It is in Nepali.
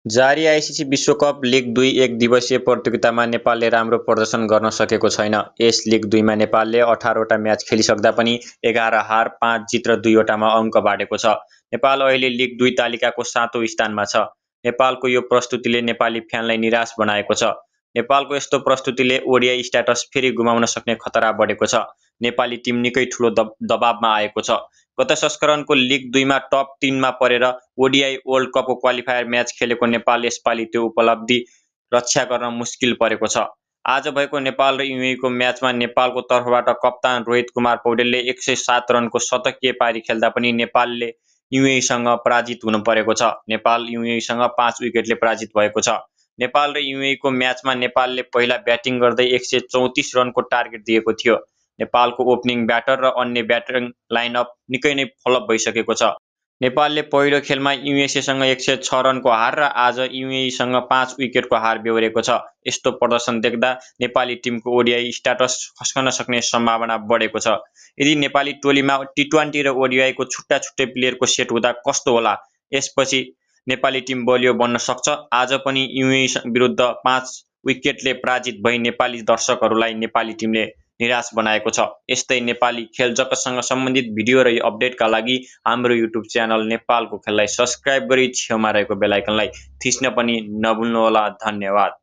जारी आइसिसी विश्वकप लिग 2 एक दिवसीय प्रतियोगितामा नेपालले राम्रो प्रदर्शन गर्न सकेको छैन। यस लिग 2 मा नेपालले 18वटा म्याच खेलिसक्दा पनि 11 हार 5 जित र 2वटामा अङ्क बाँडेको छ। नेपाल अहिले लिग 2 तालिकाको 7औं स्थानमा छ। नेपालको यो प्रस्तुतिले नेपाली फ्यानलाई निराश बनाएको छ। नेपालको यस्तो प्रस्तुतिले ओडिआई स्ट्याटस फेरि गुमाउन सक्ने खतरा बढेको छ। नेपाली टिम निकै ठूलो दबावमा आएको छ। गत संस्करणको लिग 2 मा टप 3 मा परेर ओडिआई वर्ल्ड कपको क्वालिफायर म्याच खेलेको नेपाल यसपालि त्यो उपलब्धि रक्षा गर्न मुस्किल परेको छ। आज भएको नेपाल र युएईको म्याचमा नेपालको तर्फबाट कप्तान रोहित कुमार पौडेलले 107 रनको शतकीय पारी खेल्दा पनि नेपालले युएईसँग पराजित हुनु परेको छ। नेपाल युएईसँग 5 विकेटले पराजित भएको छ। नेपाल र युएईको म्याचमा नेपालले पहिला ब्याटिङ गर्दै 134 रनको टार्गेट दिएको थियो। नेपालको ओपनिङ ब्याटर र अन्य ब्याटिङ लाइनअप निकै नै फ्लप भइसकेको छ। नेपालले पहिलो खेलमा युएसएसँग 106 रनको हार र आज युएईसँग 5 विकेटको हार बेहोरेको छ। यस्तो प्रदर्शन देख्दा नेपाली टिमको ओडिआई स्ट्याटस खस्कन सक्ने सम्भावना बढेको छ। यदि नेपाली टोलीमा टी20 र ओडिआईको छुट्टा-छुट्टै प्लेयरको सेट हुँदा कस्तो होला? यसपछि नेपाली टिम बलियो बन्न सक्छ। आज पनि युएई विरुद्ध 5 विकेटले पराजित भई नेपाली दर्शकहरूलाई नेपाली टिमले निराश बनाएको छ। यस्तै नेपाली खेल जगतसँग सम्बन्धित भिडियो र अपडेटका लागि हाम्रो युट्युब च्यानल नेपालको खेललाई सब्स्क्राइब गरी छेउमा रहेको बेल आइकनलाई थिच्न पनि नभुल्नुहोला। धन्यवाद।